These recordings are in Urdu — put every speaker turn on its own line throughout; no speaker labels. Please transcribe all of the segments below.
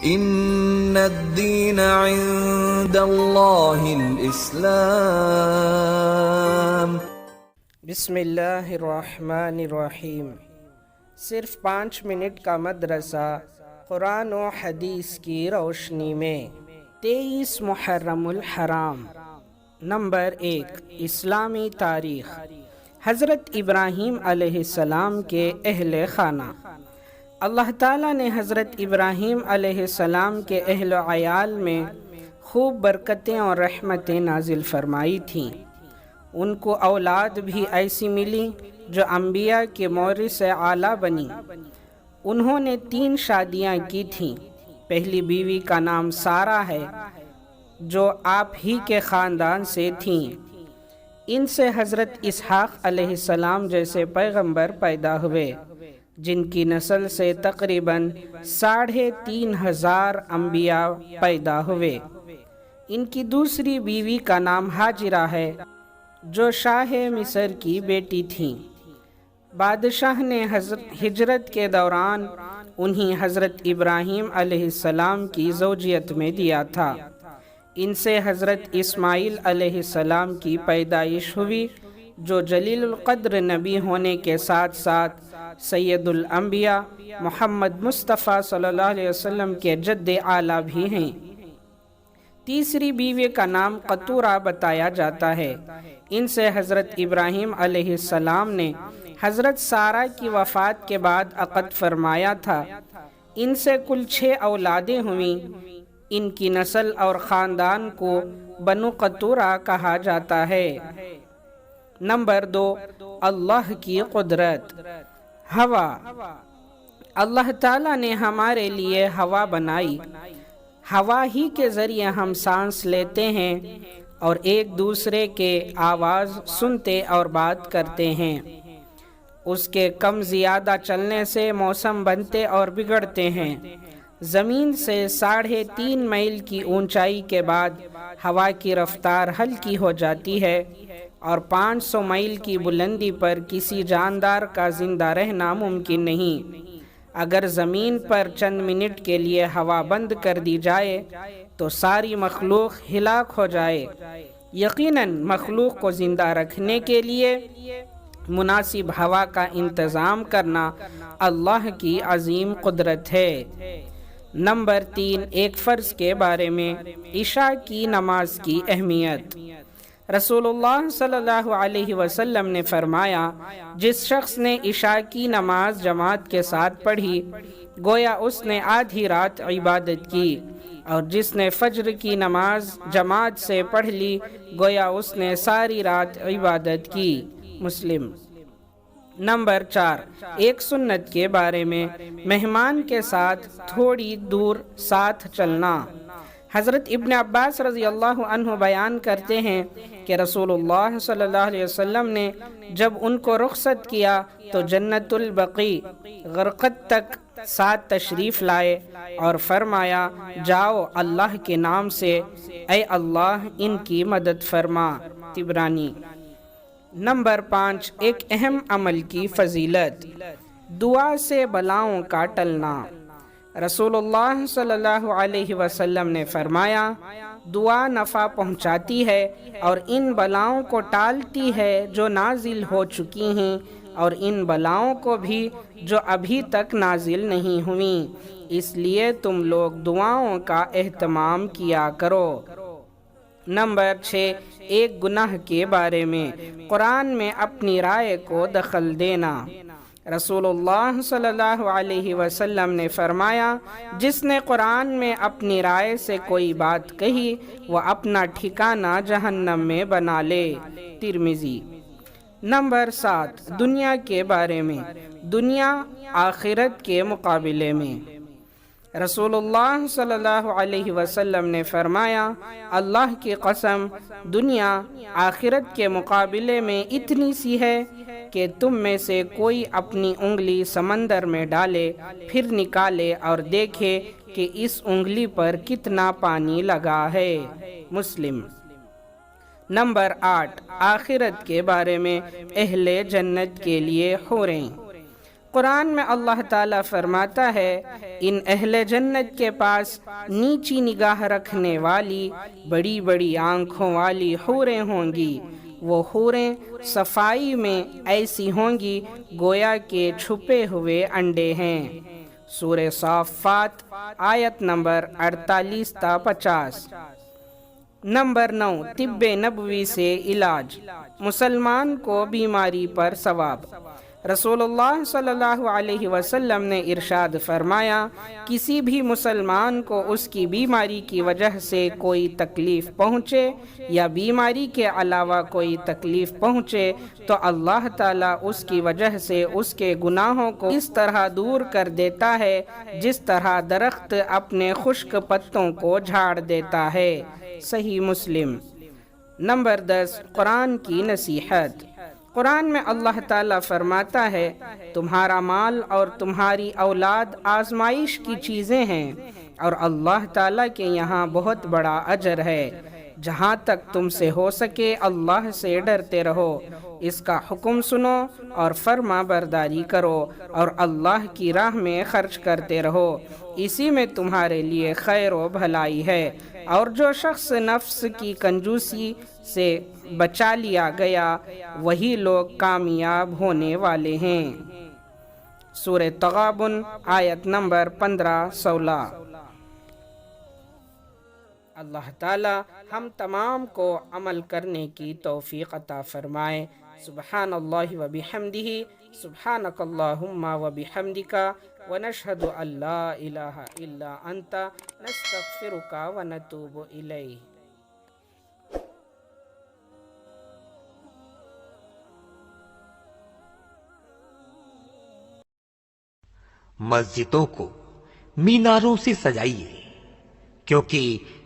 ان الدین عند اللہ الاسلام۔
بسم اللہ الرحمن الرحیم۔ صرف 5 منٹ کا مدرسہ قرآن و حدیث کی روشنی میں 23 محرم الحرام۔ نمبر 1، اسلامی تاریخ۔ حضرت ابراہیم علیہ السلام کے اہل خانہ۔ اللہ تعالیٰ نے حضرت ابراہیم علیہ السلام کے اہل و عیال میں خوب برکتیں اور رحمتیں نازل فرمائی تھیں۔ ان کو اولاد بھی ایسی ملی جو انبیاء کے مورث سے اعلیٰ بنی۔ انہوں نے 3 شادیاں کی تھیں۔ پہلی بیوی کا نام سارہ ہے جو آپ ہی کے خاندان سے تھیں۔ ان سے حضرت اسحاق علیہ السلام جیسے پیغمبر پیدا ہوئے، جن کی نسل سے تقریباً 3500 انبیاء پیدا ہوئے۔ ان کی دوسری بیوی کا نام ہاجرہ ہے جو شاہ مصر کی بیٹی تھیں۔ بادشاہ نے ہجرت کے دوران انہیں حضرت ابراہیم علیہ السلام کی زوجیت میں دیا تھا۔ ان سے حضرت اسماعیل علیہ السلام کی پیدائش ہوئی جو جلیل القدر نبی ہونے کے ساتھ ساتھ سید الانبیاء محمد مصطفیٰ صلی اللہ علیہ وسلم کے جد اعلیٰ بھی ہیں۔ تیسری بیوی کا نام قطورہ بتایا جاتا ہے۔ ان سے حضرت ابراہیم علیہ السلام نے حضرت سارہ کی وفات کے بعد عقد فرمایا تھا۔ ان سے کل 6 اولادیں ہوئیں۔ ان کی نسل اور خاندان کو بنو قطورہ کہا جاتا ہے۔ نمبر 2، اللہ کی قدرت۔ ہوا۔ اللہ تعالیٰ نے ہمارے لیے ہوا بنائی۔ ہوا ہی کے ذریعے ہم سانس لیتے ہیں اور ایک دوسرے کے آواز سنتے اور بات کرتے ہیں۔ اس کے کم زیادہ چلنے سے موسم بنتے اور بگڑتے ہیں۔ زمین سے 3.5 میل کی اونچائی کے بعد ہوا کی رفتار ہلکی ہو جاتی ہے اور 500 میل کی بلندی پر کسی جاندار کا زندہ رہنا ممکن نہیں۔ اگر زمین پر چند منٹ کے لیے ہوا بند کر دی جائے تو ساری مخلوق ہلاک ہو جائے۔ یقیناً مخلوق کو زندہ رکھنے کے لیے مناسب ہوا کا انتظام کرنا اللہ کی عظیم قدرت ہے۔ نمبر 3، ایک فرض کے بارے میں عشاء کی نماز کی اہمیت۔ رسول اللہ صلی اللہ علیہ وسلم نے فرمایا، جس شخص نے عشاء کی نماز جماعت کے ساتھ پڑھی گویا اس نے آدھی رات عبادت کی، اور جس نے فجر کی نماز جماعت سے پڑھ لی گویا اس نے ساری رات عبادت کی۔ مسلم۔ نمبر 4، ایک سنت کے بارے میں مہمان کے ساتھ تھوڑی دور ساتھ چلنا۔ حضرت ابن عباس رضی اللہ عنہ بیان کرتے ہیں کہ رسول اللہ صلی اللہ علیہ وسلم نے جب ان کو رخصت کیا تو جنت البقیع غرقد تک ساتھ تشریف لائے اور فرمایا، جاؤ اللہ کے نام سے، اے اللہ ان کی مدد فرما۔ طبرانی۔ نمبر 5، ایک اہم عمل کی فضیلت۔ دعا سے بلاؤں کا ٹلنا۔ رسول اللہ صلی اللہ علیہ وسلم نے فرمایا، دعا نفع پہنچاتی ہے اور ان بلاؤں کو ٹالتی ہے جو نازل ہو چکی ہیں اور ان بلاؤں کو بھی جو ابھی تک نازل نہیں ہوئیں، اس لیے تم لوگ دعاؤں کا اہتمام کیا کرو۔ نمبر 6، ایک گناہ کے بارے میں قرآن میں اپنی رائے کو دخل دینا۔ رسول اللہ صلی اللہ علیہ وسلم نے فرمایا، جس نے قرآن میں اپنی رائے سے کوئی بات کہی وہ اپنا ٹھکانہ جہنم میں بنا لے۔ ترمذی۔ نمبر 7، دنیا کے بارے میں دنیا آخرت کے مقابلے میں۔ رسول اللہ صلی اللہ علیہ وسلم نے فرمایا، اللہ کی قسم دنیا آخرت کے مقابلے میں اتنی سی ہے کہ تم میں سے کوئی اپنی انگلی سمندر میں ڈالے پھر نکالے اور دیکھے کہ اس انگلی پر کتنا پانی لگا ہے۔ مسلم۔ نمبر 8، آخرت کے بارے میں اہل جنت کے لیے حوریں۔ قرآن میں اللہ تعالیٰ فرماتا ہے ان اہل جنت کے پاس نیچی نگاہ رکھنے والی بڑی بڑی آنکھوں والی حوریں ہوں گی. وہ حوریں صفائی میں ایسی ہوں گی گویا کہ چھپے ہوئے انڈے ہیں. سورہ صافات آیت نمبر 48 تا 50. نمبر 9 طب نبوی سے علاج. مسلمان کو بیماری پر ثواب. رسول اللہ صلی اللہ علیہ وسلم نے ارشاد فرمایا کسی بھی مسلمان کو اس کی بیماری کی وجہ سے کوئی تکلیف پہنچے یا بیماری کے علاوہ کوئی تکلیف پہنچے تو اللہ تعالیٰ اس کی وجہ سے اس کے گناہوں کو اس طرح دور کر دیتا ہے جس طرح درخت اپنے خشک پتوں کو جھاڑ دیتا ہے. صحیح مسلم. نمبر 10 قرآن کی نصیحت. قرآن میں اللہ تعالیٰ فرماتا ہے تمہارا مال اور تمہاری اولاد آزمائش کی چیزیں ہیں اور اللہ تعالیٰ کے یہاں بہت بڑا اجر ہے. جہاں تک تم سے ہو سکے اللہ سے ڈرتے رہو، اس کا حکم سنو اور فرما برداری کرو اور اللہ کی راہ میں خرچ کرتے رہو، اسی میں تمہارے لیے خیر و بھلائی ہے. اور جو شخص نفس کی کنجوسی سے بچا لیا گیا وہی لوگ کامیاب ہونے والے ہیں. سورہ تغابن آیت نمبر 15-16. اللہ تعالی ہم تمام کو عمل کرنے کی توفیق عطا فرمائے. سبحان اللہ و بحمدہ، سبحانک اللہم و بحمدک، ونشہد ان لا الہ الا انت، نستغفرک و نتوب الیہ.
مسجدوں کو میناروں سے سجائیے، کیونکہ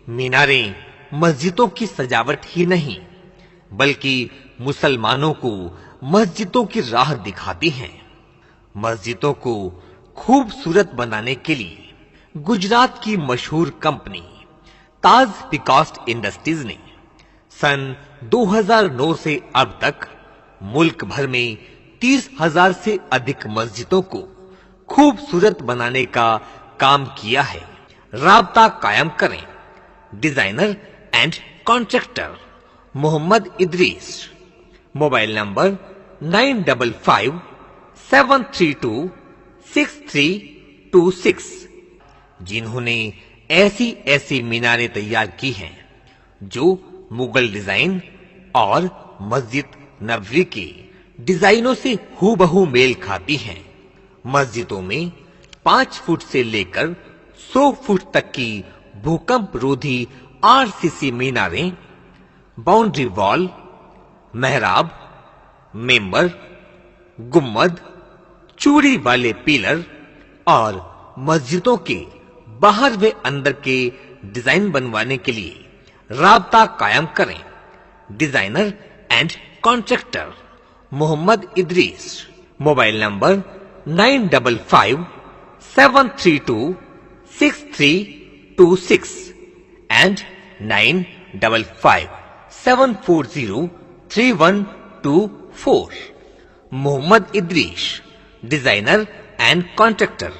میناریں مسجدوں کی سجاوٹ ہی نہیں بلکہ مسلمانوں کو مسجدوں کی راہ دکھاتی ہیں. مسجدوں کو خوبصورت بنانے کے لیے گجرات کی مشہور کمپنی تاج پریکاسٹ انڈسٹریز نے سن 2009 سے اب تک ملک بھر میں 30,000 سے ادھک مسجدوں کو خوبصورت بنانے کا کام کیا ہے. رابطہ قائم کریں. Designer and contractor Muhammad Idris. Mobile number 9557326326، جنہوں نے ایسی میناریں تیار کی ہیں جو مغل ڈیزائن اور مسجد نبوی کے ڈیزائنوں سے ہو بہو میل کھاتی ہیں. مسجدوں میں 5 فٹ سے لے کر 100 فٹ تک کی بھوکمپ رودھی RCC میناریں، باؤنڈری وال، محراب، ممبر، گمبد، چوڑی والے پیلر اور مسجدوں کے باہر و اندر کے ڈیزائن بنوانے کے لیے رابطہ قائم کریں. Designer and contractor Muhammad Idris. Mobile number 9557326326 and 9557403124. Muhammad Idris, designer and contractor.